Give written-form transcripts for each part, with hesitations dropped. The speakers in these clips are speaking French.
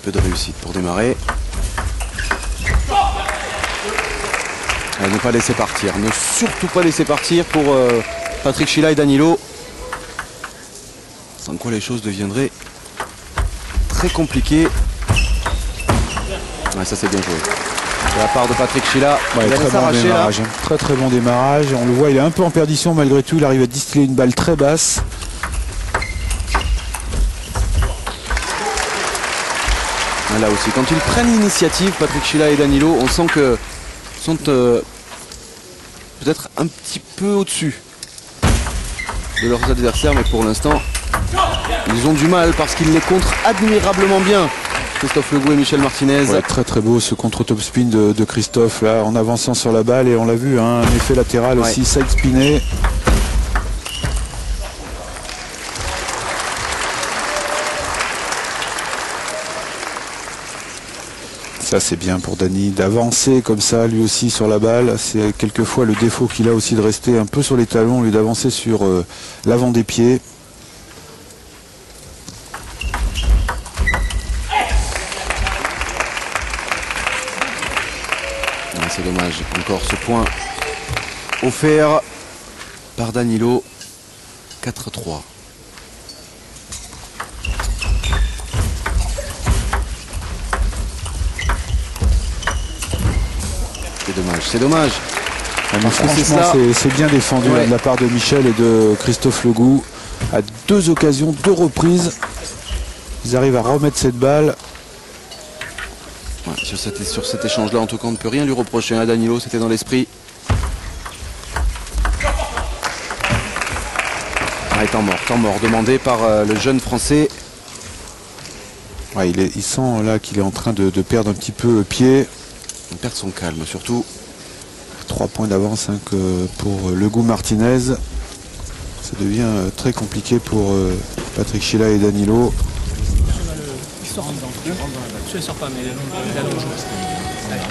peu de réussite pour démarrer. Ne pas laisser partir, ne surtout pas laisser partir pour Patrick Schiela et Danilo. Sans quoi les choses deviendraient très compliquées. Ouais, ça c'est bien joué. De la part de Patrick Schiela, ouais, très bon démarrage, très très bon démarrage. On le voit, il est un peu en perdition malgré tout. Il arrive à distiller une balle très basse. Là aussi, quand ils prennent l'initiative, Patrick Schiela et Danilo, on sent que sont peut-être un petit peu au-dessus de leurs adversaires, mais pour l'instant, ils ont du mal parce qu'ils les contrent admirablement bien. Christophe Legout et Michel Martinez. Ouais, très très beau ce contre-top spin de Christophe là, en avançant sur la balle, et on l'a vu, hein, un effet latéral aussi, side spiné. Ça c'est bien pour Dany d'avancer comme ça lui aussi sur la balle. C'est quelquefois le défaut qu'il a aussi de rester un peu sur les talons au lieu d'avancer sur l'avant des pieds. C'est dommage, encore ce point offert par Danilo. 4-3. C'est dommage, c'est dommage. Mais franchement, c'est bien défendu de la part de Michel et de Christophe Legout. À 2 occasions, 2 reprises, ils arrivent à remettre cette balle. Ouais, sur cet échange-là, en tout cas, on ne peut rien lui reprocher à Danilo, c'était dans l'esprit. Ah, temps mort, demandé par le jeune Français. Ouais, il sent là qu'il est en train de perdre un petit peu pied. Il perd son calme, surtout. 3 points d'avance hein, pour Legout Martinez. Ça devient très compliqué pour Patrick Schiela et Danilo. Il sort en dedans, il rentre dans la balle. Je ne sors pas, mais il a le jeu. Allez.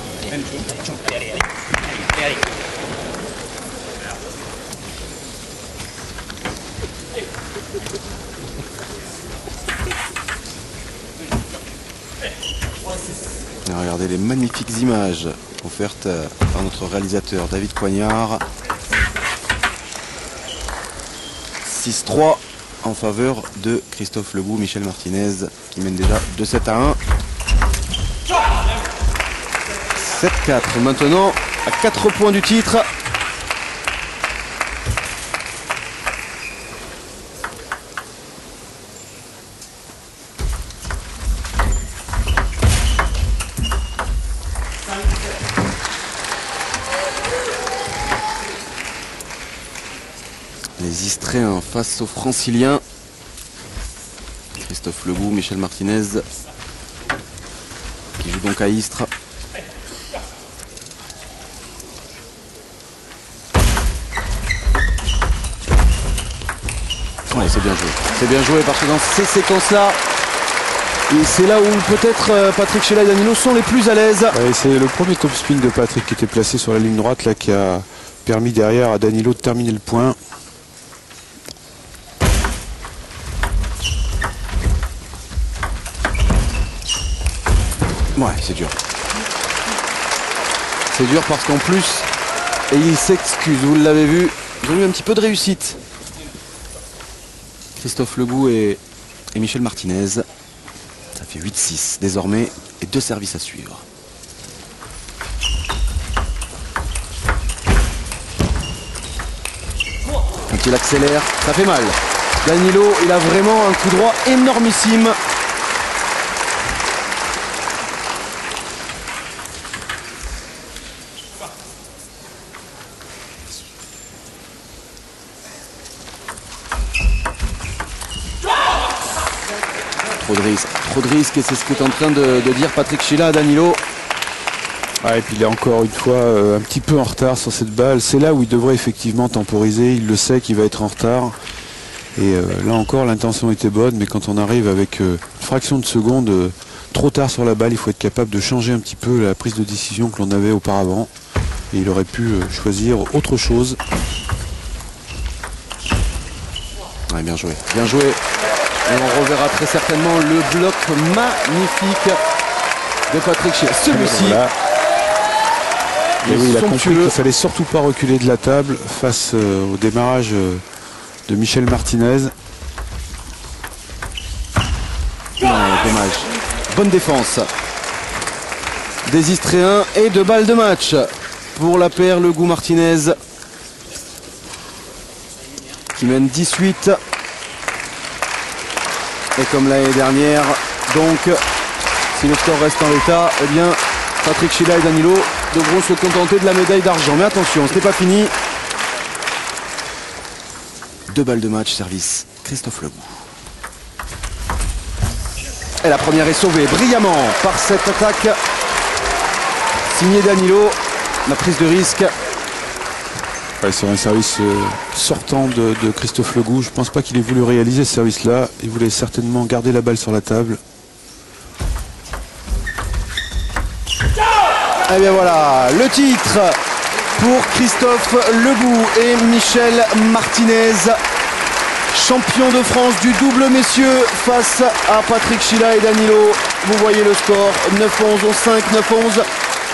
Et regardez les magnifiques images offertes par notre réalisateur David Coignard. 6-3 en faveur de Christophe Legout, Michel Martinez qui mène déjà 2-7 à 1. 7-4 maintenant à 4 points du titre. Les Istréens face aux Franciliens. Christophe Legout, Michel Martinez qui joue donc à Istres. Ouais, c'est bien joué. C'est bien joué parce que dans ces séquences-là, c'est là où peut-être Patrick Schiela et Danilo sont les plus à l'aise. Ouais, c'est le premier top spin de Patrick qui était placé sur la ligne droite là, qui a permis derrière à Danilo de terminer le point. Ouais, c'est dur. C'est dur parce qu'en plus, et il s'excuse, vous l'avez vu, ils ont eu un petit peu de réussite. Christophe Legout et Michel Martinez. Ça fait 8-6 désormais et 2 services à suivre. Quand il accélère, ça fait mal. Danilo, il a vraiment un coup droit énormissime. Trop de risques et c'est ce qu'est en train de dire Patrick Schiela à Danilo. Ah, et puis il est encore une fois un petit peu en retard sur cette balle. C'est là où il devrait effectivement temporiser. Il le sait qu'il va être en retard. Et là encore, l'intention était bonne, mais quand on arrive avec une fraction de seconde trop tard sur la balle, il faut être capable de changer un petit peu la prise de décision que l'on avait auparavant. Et il aurait pu choisir autre chose. Ouais, bien joué. Bien joué. Et on reverra très certainement le bloc magnifique de Patrick Sheila. Celui-ci. Voilà. Et oui, il a compris somptueux. qu'il ne fallait surtout pas reculer de la table face au démarrage de Michel Martinez. Ouais, dommage. Bonne défense des Istréens et 2 balles de match pour la paire Legout Martinez qui mène 18. Et comme l'année dernière, donc si le score reste en l'état, eh bien Patrick Sheila et Danilo devront se contenter de la médaille d'argent. Mais attention, ce n'est pas fini. 2 balles de match, service Christophe Legout. Et la première est sauvée brillamment par cette attaque signée Danilo. La prise de risque. Ouais, sur un service sortant de Christophe Legout. Je ne pense pas qu'il ait voulu réaliser ce service-là. Il voulait certainement garder la balle sur la table. Et bien voilà, le titre pour Christophe Legout et Michel Martinez. Champion de France du double messieurs face à Patrick Sheila et Danilo. Vous voyez le score, 9-11, 11-5,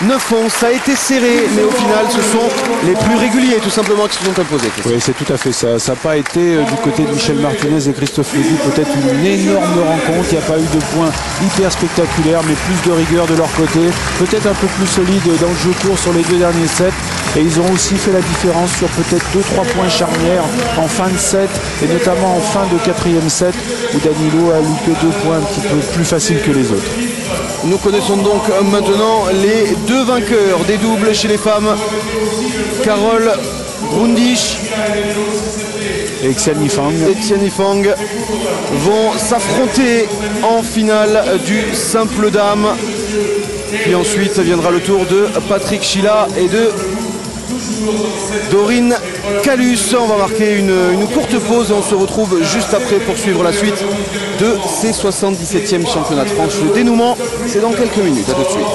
9-11, 9-11. Ça a été serré, mais au final, ce sont les plus réguliers tout simplement qui se sont imposés. Oui, c'est tout à fait ça. Ça n'a pas été du côté de Michel Martinez et Christophe Legout peut-être une énorme rencontre. Il n'y a pas eu de points hyper spectaculaires, mais plus de rigueur de leur côté. Peut-être un peu plus solide dans le jeu court sur les 2 derniers sets. Et ils ont aussi fait la différence sur peut-être 2-3 points charnières en fin de set, et notamment en fin de 4e set, où Danilo a loupé 2 points un petit peu plus faciles que les autres. Nous connaissons donc maintenant les 2 vainqueurs des doubles chez les femmes. Carole Grundisch Et Xian Yifang. et Xian Yifang vont s'affronter en finale du simple dame. Puis ensuite viendra le tour de Patrick Sheila et de Dorine Calus. On va marquer une courte pause et on se retrouve juste après pour suivre la suite de ces 77e championnats de France. Le dénouement, c'est dans quelques minutes. À tout de suite.